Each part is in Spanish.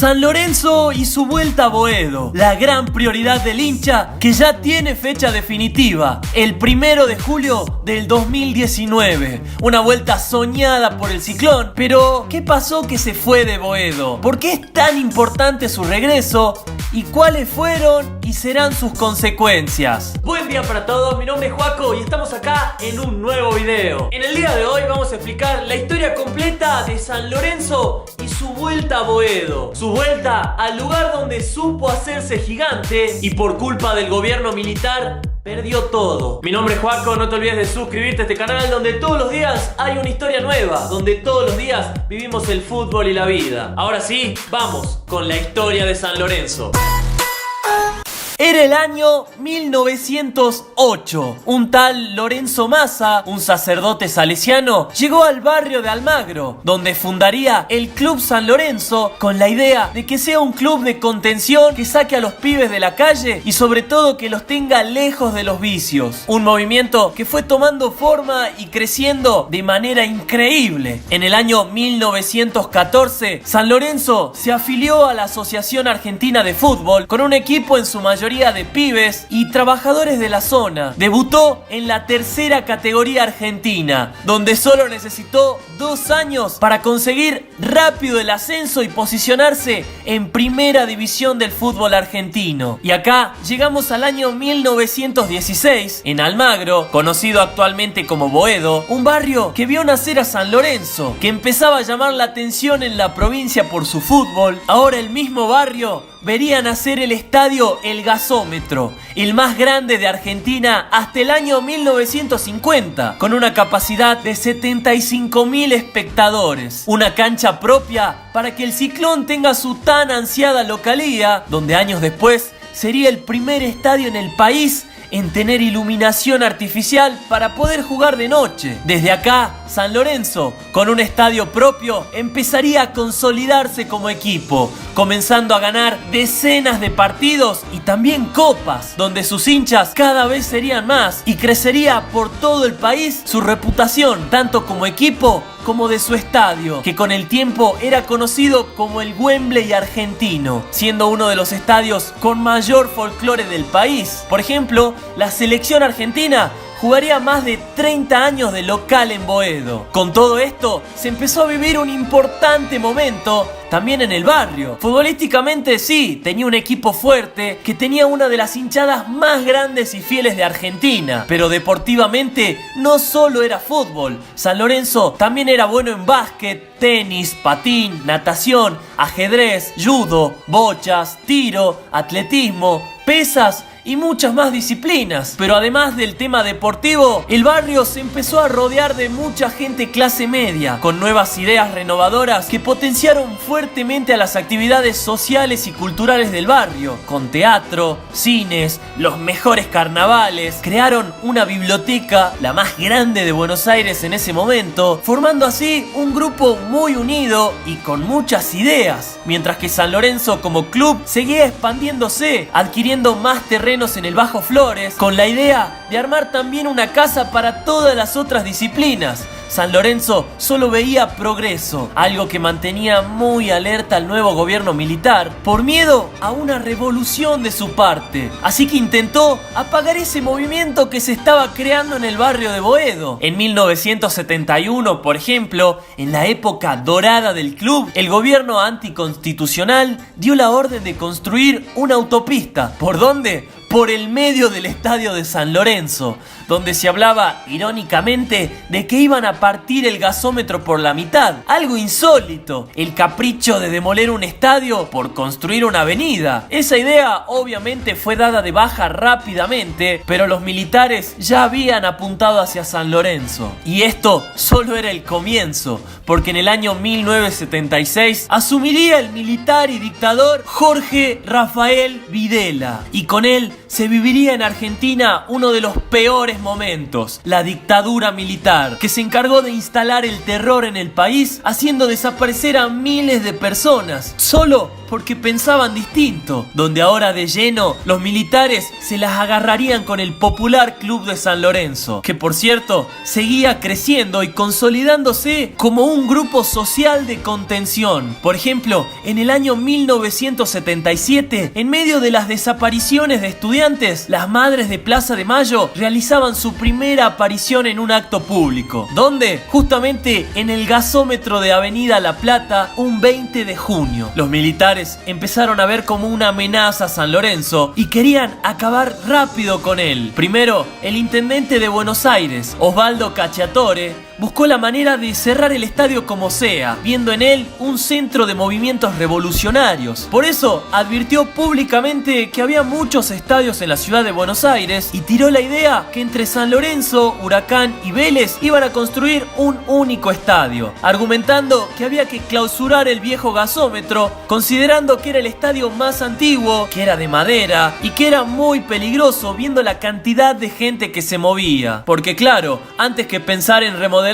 San Lorenzo y su vuelta a Boedo, la gran prioridad del hincha que ya tiene fecha definitiva, el 1 de julio del 2019. Una vuelta soñada por el Ciclón, pero ¿qué pasó que se fue de Boedo? ¿Por qué es tan importante su regreso? ¿Y cuáles fueron y serán sus consecuencias? Buen día para todos, mi nombre es Joaco y estamos acá en un nuevo video. En el día de hoy vamos a explicar la historia completa de San Lorenzo y su vuelta a Boedo. Su vuelta al lugar donde supo hacerse gigante y por culpa del gobierno militar perdió todo. Mi nombre es Joaco, no te olvides de suscribirte a este canal donde todos los días hay una historia nueva, donde todos los días vivimos el fútbol y la vida. Ahora sí, vamos con la historia de San Lorenzo. Era el año 1908. Un tal Lorenzo Massa, un sacerdote salesiano, llegó al barrio de Almagro, donde fundaría el Club San Lorenzo con la idea de que sea un club de contención que saque a los pibes de la calle y sobre todo que los tenga lejos de los vicios. Un movimiento que fue tomando forma y creciendo de manera increíble. En el año 1914, San Lorenzo se afilió a la Asociación Argentina de Fútbol con un equipo en su mayoría de pibes y trabajadores de la zona. Debutó en la tercera categoría argentina, donde solo necesitó 2 años para conseguir rápido el ascenso y posicionarse en primera división del fútbol argentino. Y acá llegamos al año 1916, en Almagro, conocido actualmente como Boedo, un barrio que vio nacer a San Lorenzo, que empezaba a llamar la atención en la provincia por su fútbol. Ahora el mismo barrio vería nacer el estadio El Gasómetro, el más grande de Argentina hasta el año 1950, con una capacidad de 75.000 espectadores. Una cancha propia para que el Ciclón tenga su tan ansiada localía, donde años después sería el primer estadio en el país en tener iluminación artificial para poder jugar de noche. Desde acá, San Lorenzo, con un estadio propio, empezaría a consolidarse como equipo, comenzando a ganar decenas de partidos y también copas, donde sus hinchas cada vez serían más y crecería por todo el país su reputación, tanto como equipo como de su estadio, que con el tiempo era conocido como el Wembley argentino, siendo uno de los estadios con mayor folclore del país. Por ejemplo, la selección argentina jugaría más de 30 años de local en Boedo. Con todo esto, se empezó a vivir un importante momento también en el barrio. Futbolísticamente sí, tenía un equipo fuerte que tenía una de las hinchadas más grandes y fieles de Argentina. Pero deportivamente no solo era fútbol. San Lorenzo también era bueno en básquet, tenis, patín, natación, ajedrez, judo, bochas, tiro, atletismo, pesas y muchas más disciplinas. Pero además del tema deportivo, el barrio se empezó a rodear de mucha gente clase media, con nuevas ideas renovadoras que potenciaron fuertemente a las actividades sociales y culturales del barrio, con teatro, cines, los mejores carnavales. Crearon una biblioteca, la más grande de Buenos Aires en ese momento, formando así un grupo muy unido y con muchas ideas, mientras que San Lorenzo como club seguía expandiéndose, adquiriendo más terreno en el Bajo Flores, con la idea de armar también una casa para todas las otras disciplinas. San Lorenzo solo veía progreso, algo que mantenía muy alerta al nuevo gobierno militar por miedo a una revolución de su parte. Así que intentó apagar ese movimiento que se estaba creando en el barrio de Boedo. En 1971, por ejemplo, en la época dorada del club, el gobierno anticonstitucional dio la orden de construir una autopista. ¿Por dónde? Por el medio del estadio de San Lorenzo, donde se hablaba irónicamente de que iban a partir el gasómetro por la mitad. Algo insólito, el capricho de demoler un estadio por construir una avenida. Esa idea obviamente fue dada de baja rápidamente, pero los militares ya habían apuntado hacia San Lorenzo. Y esto solo era el comienzo, porque en el año 1976 asumiría el militar y dictador Jorge Rafael Videla, y con él se viviría en Argentina uno de los peores momentos, la dictadura militar, que se encargó de instalar el terror en el país, haciendo desaparecer a miles de personas, solo porque pensaban distinto, donde ahora de lleno los militares se las agarrarían con el popular Club de San Lorenzo, que por cierto seguía creciendo y consolidándose como un grupo social de contención. Por ejemplo, en el año 1977, en medio de las desapariciones de estudiantes, las madres de Plaza de Mayo realizaban su primera aparición en un acto público. ¿Dónde? Justamente en el gasómetro de Avenida La Plata, un 20 de junio. Los militares empezaron a ver como una amenaza a San Lorenzo y querían acabar rápido con él. Primero, el intendente de Buenos Aires, Osvaldo Cacciatore, buscó la manera de cerrar el estadio como sea, viendo en él un centro de movimientos revolucionarios. Por eso advirtió públicamente que había muchos estadios en la ciudad de Buenos Aires y tiró la idea que entre San Lorenzo, Huracán y Vélez iban a construir un único estadio, argumentando que había que clausurar el viejo gasómetro, considerando que era el estadio más antiguo, que era de madera y que era muy peligroso viendo la cantidad de gente que se movía. Porque claro, antes que pensar en remodelarlo,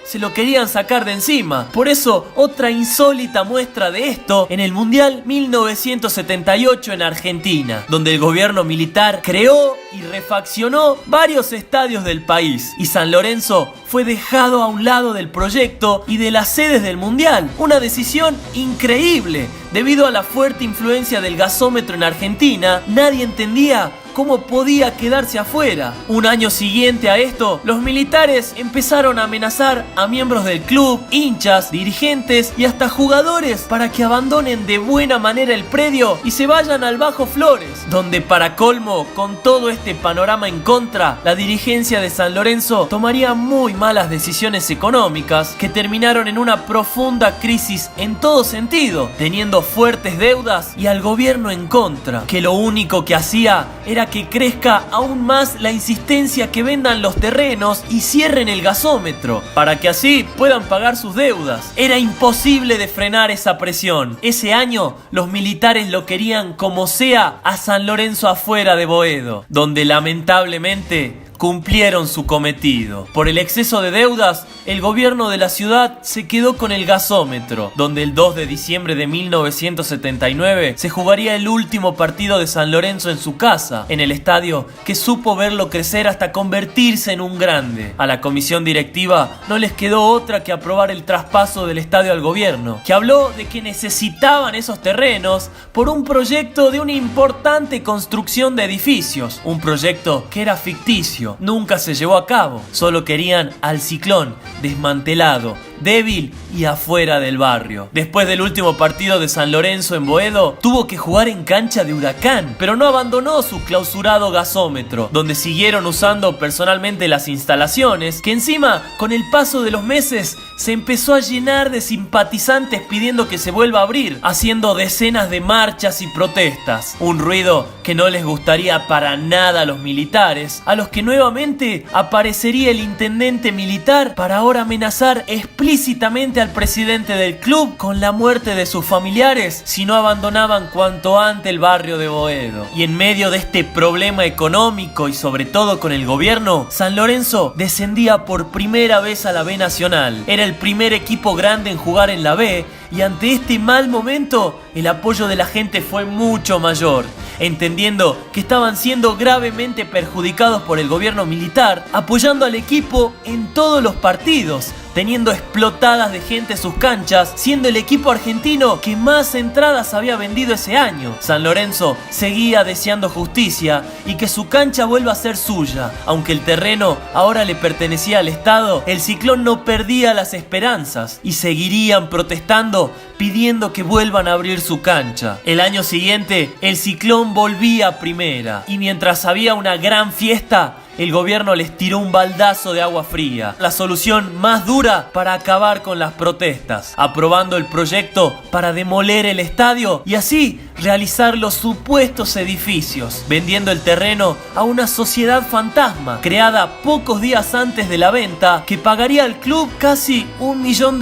se lo querían sacar de encima. Por eso, otra insólita muestra de esto en el Mundial 1978 en Argentina, donde el gobierno militar creó y refaccionó varios estadios del país y San Lorenzo fue dejado a un lado del proyecto y de las sedes del Mundial. Una decisión increíble. Debido a la fuerte influencia del gasómetro en Argentina, nadie entendía cómo podía quedarse afuera. Un año siguiente a esto, los militares empezaron a amenazar a miembros del club, hinchas, dirigentes y hasta jugadores para que abandonen de buena manera el predio y se vayan al Bajo Flores, donde para colmo, con todo este panorama en contra, la dirigencia de San Lorenzo tomaría muy malas decisiones económicas que terminaron en una profunda crisis en todo sentido, teniendo fuertes deudas y al gobierno en contra, que lo único que hacía era que crezca aún más la insistencia que vendan los terrenos y cierren el gasómetro, para que así puedan pagar sus deudas. Era imposible de frenar esa presión. Ese año los militares lo querían como sea a San Lorenzo afuera de Boedo, donde lamentablemente cumplieron su cometido. Por el exceso de deudas, el gobierno de la ciudad se quedó con el gasómetro, donde el 2 de diciembre de 1979 se jugaría el último partido de San Lorenzo en su casa, en el estadio que supo verlo crecer hasta convertirse en un grande. A la comisión directiva no les quedó otra que aprobar el traspaso del estadio al gobierno, que habló de que necesitaban esos terrenos por un proyecto de una importante construcción de edificios, un proyecto que era ficticio. Nunca se llevó a cabo. Solo querían al Ciclón desmantelado, débil y afuera del barrio. Después del último partido de San Lorenzo en Boedo, tuvo que jugar en cancha de Huracán, pero no abandonó su clausurado gasómetro, donde siguieron usando personalmente las instalaciones, que encima, con el paso de los meses, se empezó a llenar de simpatizantes pidiendo que se vuelva a abrir, haciendo decenas de marchas y protestas. Un ruido que no les gustaría para nada a los militares, a los que nuevamente aparecería el intendente militar para ahora amenazar explícitamente al presidente del club con la muerte de sus familiares si no abandonaban cuanto antes el barrio de Boedo. Y en medio de este problema económico y sobre todo con el gobierno, San Lorenzo descendía por primera vez a la B Nacional. Era el primer equipo grande en jugar en la B y ante este mal momento el apoyo de la gente fue mucho mayor. Entendiendo que estaban siendo gravemente perjudicados por el gobierno militar, apoyando al equipo en todos los partidos, teniendo explotadas de gente sus canchas, siendo el equipo argentino que más entradas había vendido ese año. San Lorenzo seguía deseando justicia y que su cancha vuelva a ser suya. Aunque el terreno ahora le pertenecía al Estado, el Ciclón no perdía las esperanzas y seguirían protestando pidiendo que vuelvan a abrir su cancha. El año siguiente, el Ciclón volvía a primera y mientras había una gran fiesta, el gobierno les tiró un baldazo de agua fría, la solución más dura para acabar con las protestas, aprobando el proyecto para demoler el estadio y así realizar los supuestos edificios, vendiendo el terreno a una sociedad fantasma creada pocos días antes de la venta que pagaría al club casi $1 millón.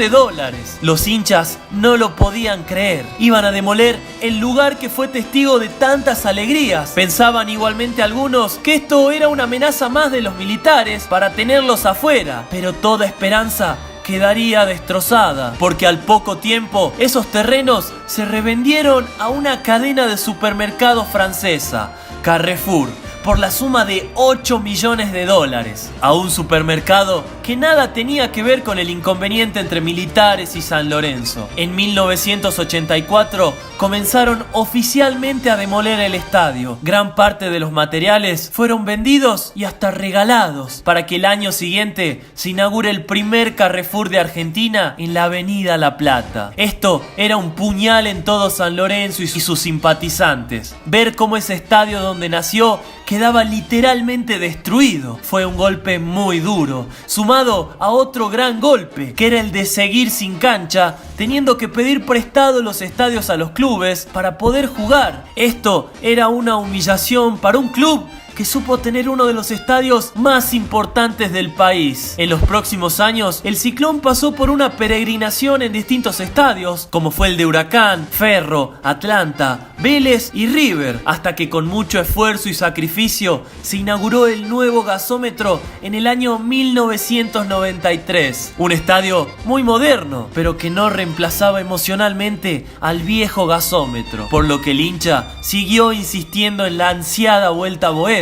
Los hinchas no lo podían creer. Iban a demoler el lugar que fue testigo de tantas alegrías. Pensaban igualmente algunos que esto era una amenaza más de los militares para tenerlos afuera, pero toda esperanza quedaría destrozada, porque al poco tiempo esos terrenos se revendieron a una cadena de supermercados francesa, Carrefour, por la suma de 8 millones de dólares, a un supermercado que nada tenía que ver con el inconveniente entre Militares y San Lorenzo. En 1984 comenzaron oficialmente a demoler el estadio. Gran parte de los materiales fueron vendidos y hasta regalados para que el año siguiente se inaugure el primer Carrefour de Argentina en la avenida La Plata. Esto era un puñal en todo San Lorenzo y sus simpatizantes. Ver cómo ese estadio donde nació quedaba literalmente destruido fue un golpe muy duro, sumado a otro gran golpe, que era el de seguir sin cancha, teniendo que pedir prestado los estadios a los clubes para poder jugar. Esto era una humillación para un club que supo tener uno de los estadios más importantes del país. En los próximos años, el Ciclón pasó por una peregrinación en distintos estadios, como fue el de Huracán, Ferro, Atlanta, Vélez y River, hasta que con mucho esfuerzo y sacrificio se inauguró el nuevo gasómetro en el año 1993. Un estadio muy moderno, pero que no reemplazaba emocionalmente al viejo gasómetro, por lo que el hincha siguió insistiendo en la ansiada vuelta a Boedo,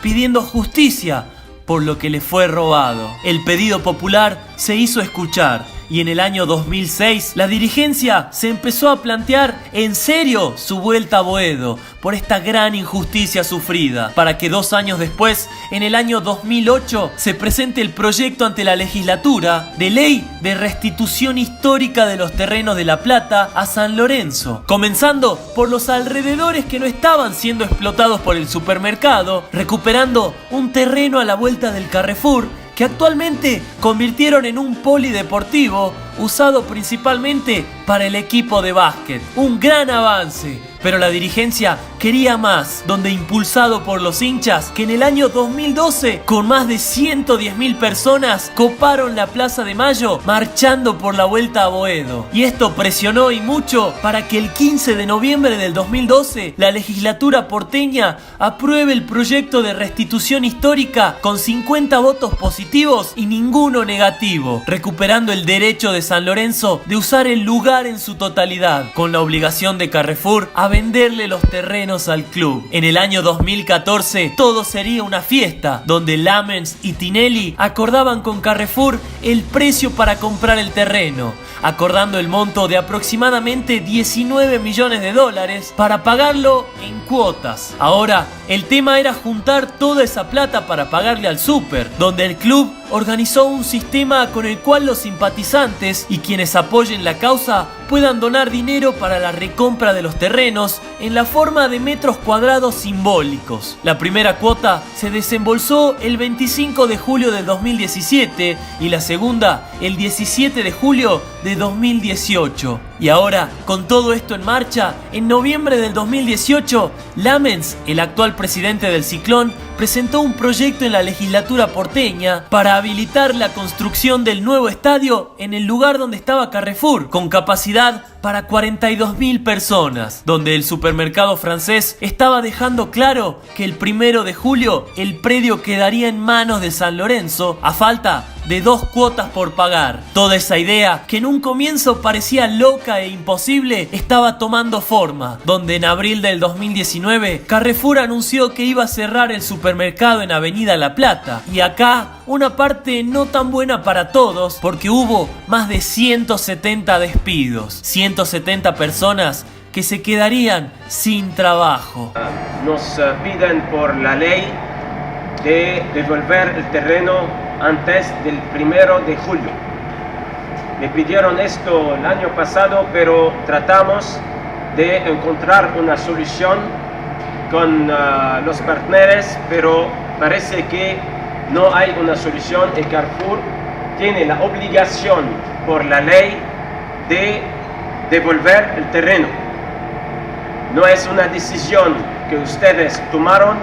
pidiendo justicia por lo que le fue robado. El pedido popular se hizo escuchar y en el año 2006 la dirigencia se empezó a plantear en serio su vuelta a Boedo por esta gran injusticia sufrida, para que 2 años después, en el año 2008, se presente el proyecto ante la legislatura de ley de restitución histórica de los terrenos de La Plata a San Lorenzo, comenzando por los alrededores que no estaban siendo explotados por el supermercado, recuperando un terreno a la vuelta del Carrefour que actualmente convirtieron en un polideportivo usado principalmente para el equipo de básquet. Un gran avance, pero la dirigencia quería más, donde impulsado por los hinchas que en el año 2012 con más de 110.000 personas coparon la Plaza de Mayo marchando por la vuelta a Boedo. Y esto presionó y mucho para que el 15 de noviembre del 2012 la legislatura porteña apruebe el proyecto de restitución histórica con 50 votos positivos y ninguno negativo, recuperando el derecho de San Lorenzo de usar el lugar en su totalidad, con la obligación de Carrefour a venderle los terrenos al club. En el año 2014 todo sería una fiesta, donde Lamens y Tinelli acordaban con Carrefour el precio para comprar el terreno, acordando el monto de aproximadamente 19 millones de dólares para pagarlo en cuotas. Ahora, el tema era juntar toda esa plata para pagarle al súper, donde el club organizó un sistema con el cual los simpatizantes y quienes apoyen la causa puedan donar dinero para la recompra de los terrenos en la forma de metros cuadrados simbólicos. La primera cuota se desembolsó el 25 de julio del 2017 y la segunda el 17 de julio de 2018. Y ahora, con todo esto en marcha, en noviembre del 2018, Lamens, el actual presidente del Ciclón, presentó un proyecto en la legislatura porteña para habilitar la construcción del nuevo estadio en el lugar donde estaba Carrefour, con capacidad para 42.000 personas, donde el supermercado francés estaba dejando claro que el 1 de julio el predio quedaría en manos de San Lorenzo a falta de 2 cuotas por pagar. Toda esa idea, que en un comienzo parecía loca e imposible, estaba tomando forma, donde en abril del 2019 Carrefour anunció que iba a cerrar el supermercado en Avenida La Plata. Y acá una parte no tan buena para todos, porque hubo más de 170 despidos, 170 personas que se quedarían sin trabajo. Nos piden por la ley de devolver el terreno antes del 1 de julio. Me pidieron esto el año pasado, pero tratamos de encontrar una solución con los partners, pero parece que no hay una solución y Carrefour tiene la obligación por la ley de devolver el terreno. No es una decisión que ustedes tomaron,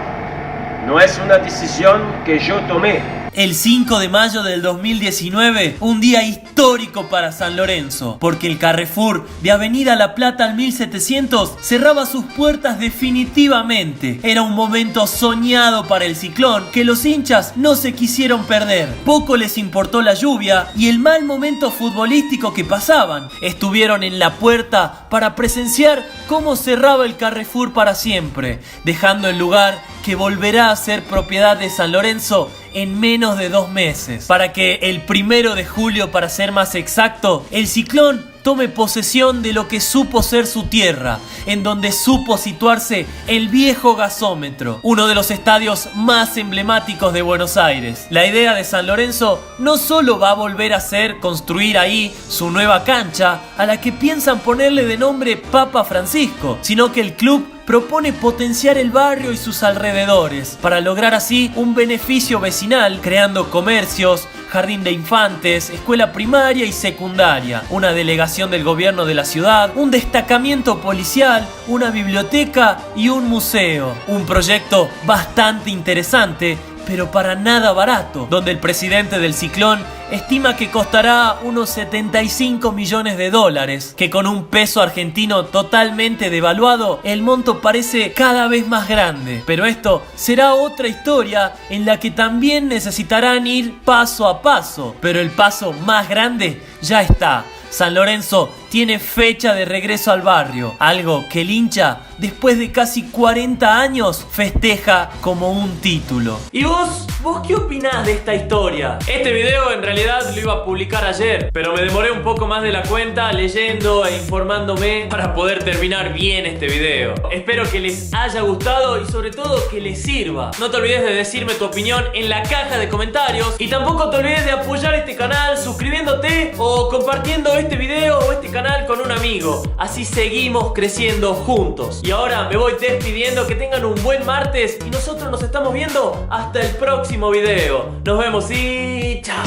no es una decisión que yo tomé. El 5 de mayo del 2019, un día histórico para San Lorenzo, porque el Carrefour de Avenida La Plata al 1700 cerraba sus puertas definitivamente. Era un momento soñado para el Ciclón que los hinchas no se quisieron perder. Poco les importó la lluvia y el mal momento futbolístico que pasaban. Estuvieron en la puerta para presenciar cómo cerraba el Carrefour para siempre, dejando el lugar que volverá a ser propiedad de San Lorenzo en menos de 2 meses. Para que el 1 de julio, para ser más exacto, el Ciclón tome posesión de lo que supo ser su tierra, en donde supo situarse el viejo gasómetro, uno de los estadios más emblemáticos de Buenos Aires. La idea de San Lorenzo no solo va a volver a ser construir ahí su nueva cancha, a la que piensan ponerle de nombre Papa Francisco, sino que el club propone potenciar el barrio y sus alrededores para lograr así un beneficio vecinal, creando comercios, jardín de infantes, escuela primaria y secundaria, una delegación del gobierno de la ciudad, un destacamiento policial, una biblioteca y un museo. Un proyecto bastante interesante, pero para nada barato, donde el presidente del Ciclón estima que costará unos 75 millones de dólares, que con un peso argentino totalmente devaluado, el monto parece cada vez más grande. Pero esto será otra historia en la que también necesitarán ir paso a paso, pero el paso más grande ya está. San Lorenzo tiene fecha de regreso al barrio, algo que el hincha, después de casi 40 años, festeja como un título. ¿Y vos qué opinás de esta historia? Este video en realidad lo iba a publicar ayer, pero me demoré un poco más de la cuenta leyendo e informándome para poder terminar bien este video. Espero que les haya gustado y sobre todo que les sirva. No te olvides de decirme tu opinión en la caja de comentarios y tampoco te olvides de apoyar este canal suscribiéndote o compartiendo este video o este canal con un amigo. Así seguimos creciendo juntos. Y ahora me voy despidiendo, que tengan un buen martes y nosotros nos estamos viendo hasta el próximo video. Nos vemos y chao.